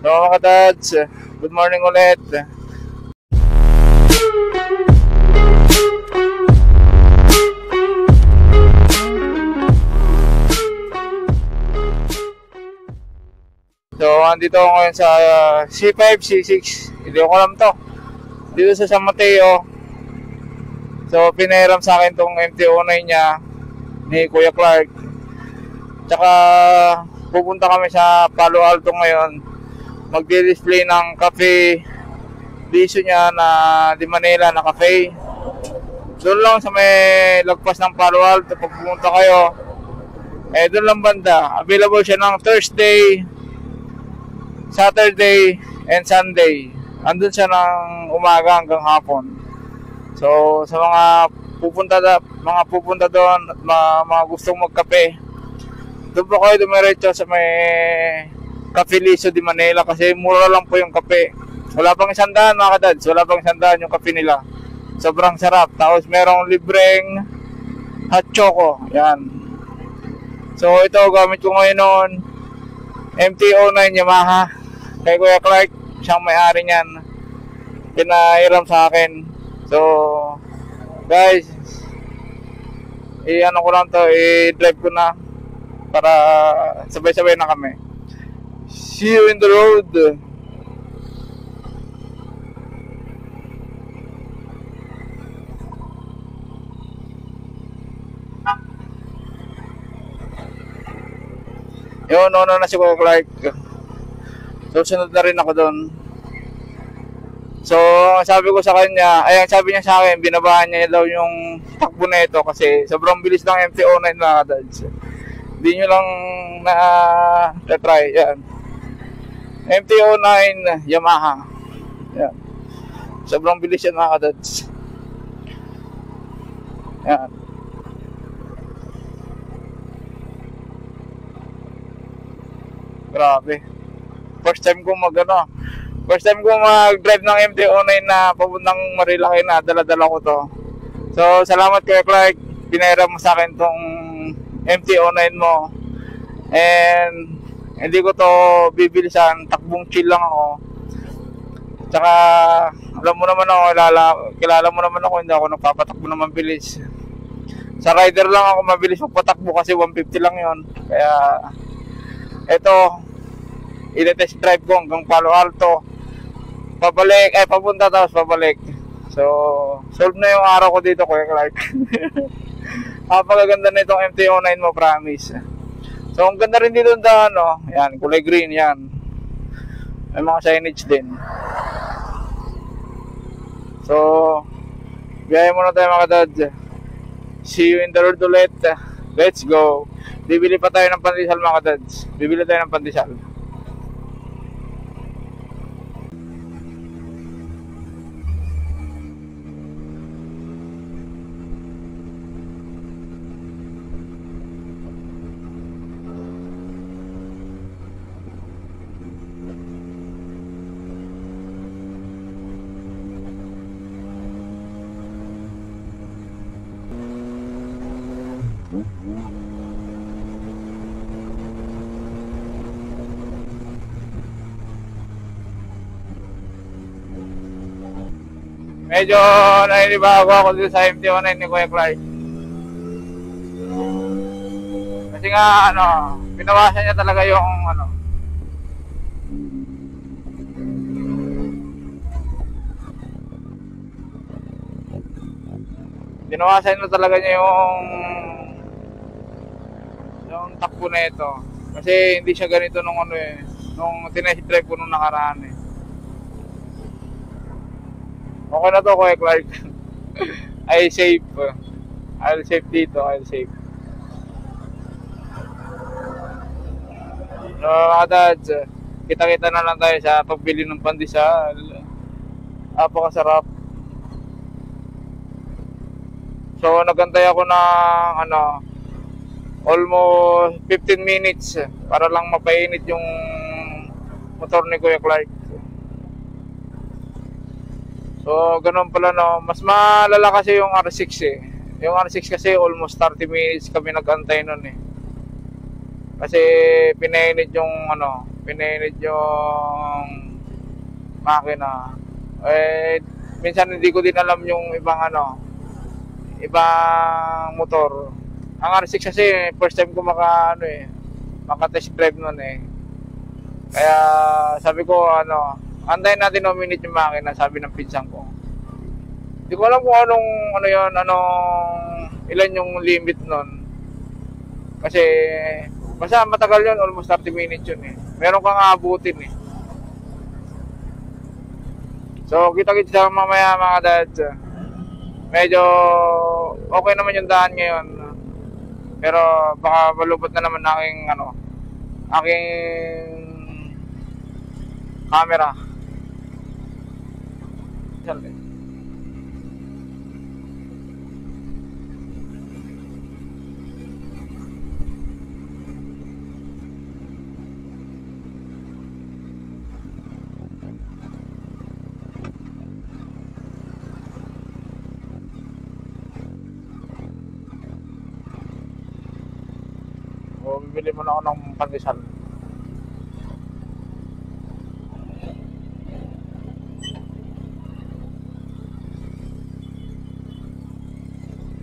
So mga dads, good morning ulit. So andito ako ngayon sa C5, C6. Hindi ko alam to. Dito sa San Mateo. So pinahiram sa akin tong MT-09 niya ni Kuya Clark. Tsaka pupunta kami sa Palo Alto ngayon. Magdi-display ng cafe viso niya na di Manila na cafe. Doon lang sa may lagpas ng Palo Alto. Pag pumunta kayo, doon lang banda. Available siya ng Thursday, Saturday, and Sunday. Andun siya ng umaga hanggang hapon. So sa mga pupunta doon at mga gustong magkape, doon po kayo dumiretso sa may Cafe Liso di Manila kasi mura lang po yung kape. Wala pang 100 mga kadads, wala pang 100 yung kape nila. Sobrang sarap. Tapos merong libreng hot choco. Yan. So ito gamit ko ngayon noon MT-09 Yamaha kay Kuya Clark, siyang may-ari niyan. Pinahiram sa akin. So guys, ano ko lang to, i-drive ko na para sabay-sabay na kami. See you in the road. Yun, no na si Kuya Clark. So sunod na rin ako doon. So sabi ko sa kanya, sabi niya sa akin, binabahan niya daw yung takbo na ito kasi sobrang bilis ng MT-09 na kadads. Hindi nyo lang na-try. Yan. MT-09 Yamaha. Yan. Sobrang bilis yan mga kadads. Yan. Grabe. First time ko mag-drive ng MT-09 na papuntang Marilaki na dala-dala ko to. So salamat Kuya Clark, pinahiram mo sa akin tong MT-09 mo. And hindi ko to bibilisan, takbong chill lang ako. Tsaka alam mo naman ako, kilala mo naman ako, hindi ako nagpapatakbo naman bilis. Sa rider lang ako mabilis magpatakbo kasi 150 lang yon. Kaya eto, i-test drive ko hanggang Palo Alto. Papunta tapos pabalik. So solve na yung araw ko dito Kuya Clark. Napakaganda na itong MT-09 mo, promise. So ang ganda rin dito na yan, kulay green yan. May mga signage din. So biyahe muna tayo mga kadads. See you in the road ulit. Let's go. Bibili pa tayo ng pandesal mga kadads. Bibili tayo ng pandesal. Medyo nainibago ako dito sa MT-09 ni Kuya Clark. Kasi nga pinawasan niya talaga yung pinawasan na talaga niya yung takbo na ito. Kasi hindi siya ganito nung nung tinest drive ko nung nakaraan Okay na to Kuya Clark. I'll save dito, I'll save. So kadads, kita-kita na lang tayo sa pagbili ng pandesal. Napakasarap. So nagantay ako ng almost 15 minutes para lang mapainit yung motor ni Kuya Clark. So ganun pala mas malala kasi yung R6 Yung R6 kasi almost 30 minutes kami nag-antay nun Kasi pinainit yung Pininit yung makina. Eh, minsan hindi ko din alam yung ibang motor. Ang R6 kasi first time ko maka-test drive nun eh. Kaya sabi ko antayin natin 1 minute yung makina, sabi ng pinsan ko. Hindi ko alam kung ilan yung limit nun. Kasi basta matagal yun, almost 30 minutes yun eh. Meron kang aabutin eh. So kita-kita sa mamaya mga dads. Medyo okay naman yung daan ngayon. Pero baka malupot na naman aking camera. O, bibili muna ako ng pandesal.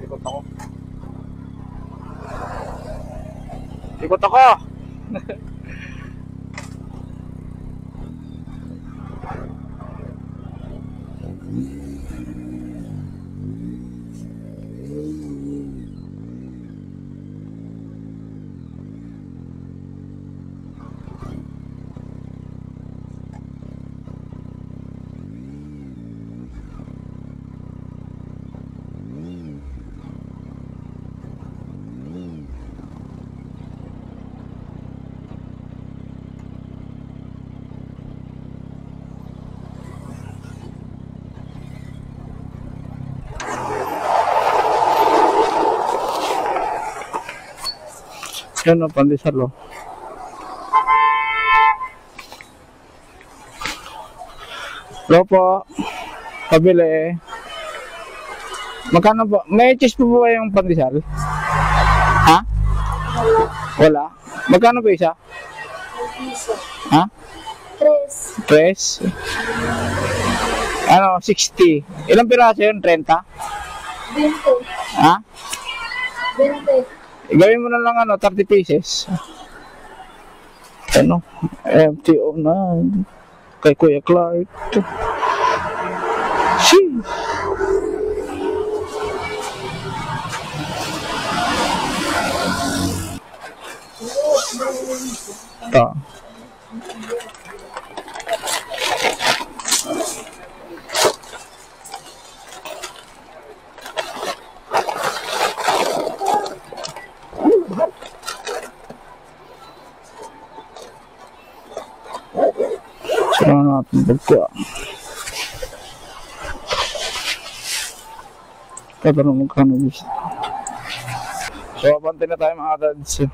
Ikot ako. Ikot ako! Yan o, pandesal o. Hello po. Pabili. Magkano po? May cheese po ba yung pandesal? Ha? Wala. Magkano po isa? Ha? 3. 60. Ilang piraso yun? 30? 20. Ha? 20. Gawin mo na lang 30 pieces. MTO na. Kay Kuya Clark. Sheesh. Ito. Saan natin bagka? Kaya naman magkano gusto. So, abante na tayo mga dads.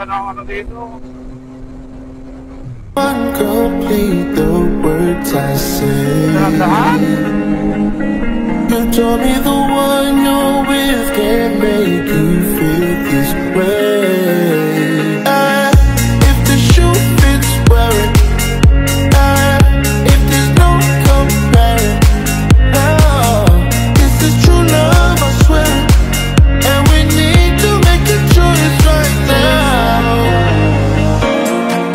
Ganda na dito. Complete the words I say. You told me the one you're with can't make you feel this way. If the shoe fits, wear it. If there's no comparing, this is true love, I swear. And we need to make a choice right now.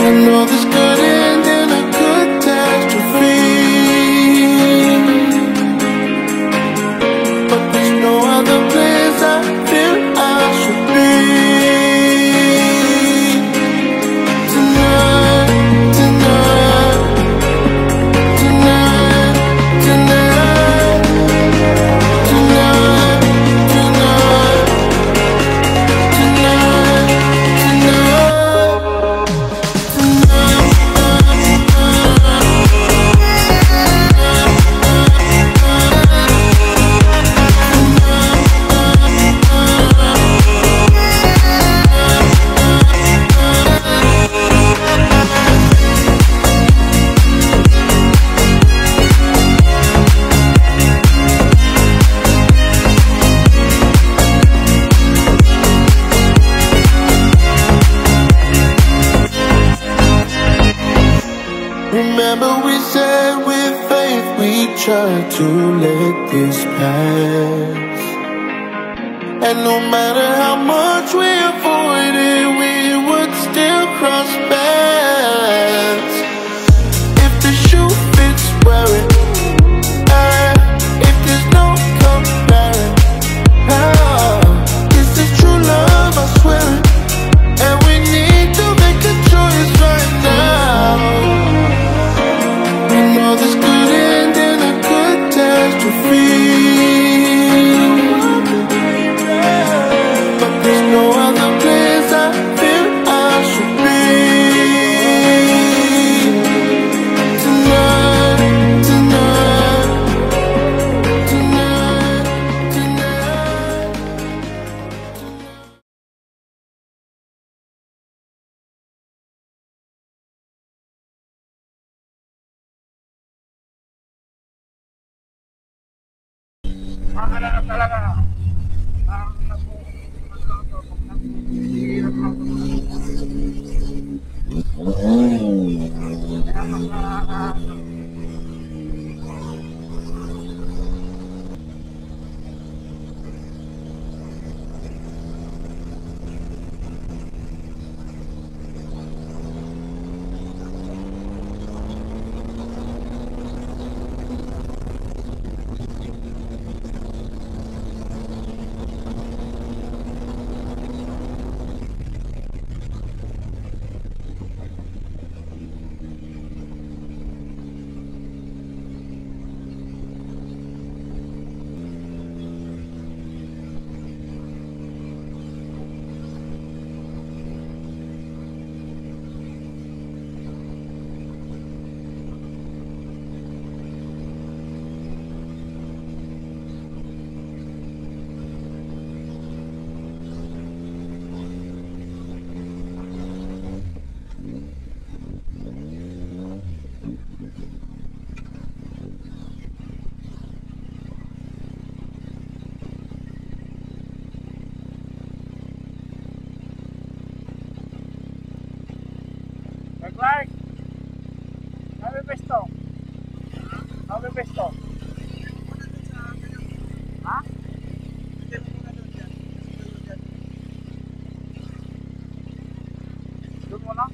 I know this could end in a good said with faith we try to let this pass. And no matter how much we avoided, we would still cross paths. If the shoe fits, wear it. If there's no comparing, this is true love, I swear it. And we need to make a choice right now. We know this could end in a catastrophe, but there's no other place I feel I should be. Tonight, tonight, tonight, tonight. Makakalala talaga. Hirap lang Clark, sabi pesto. Sabi pesto. Ha? Doon mo na?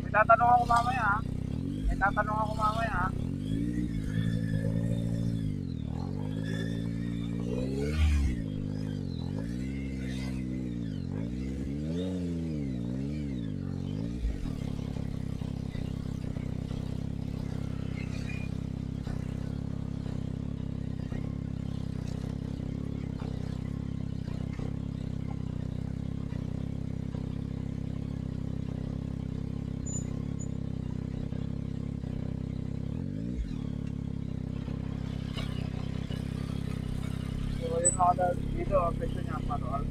May tatanong ako mamaya ha. May tatanong ako mamaya ha. So, yun mga dito, presyo niya, paano?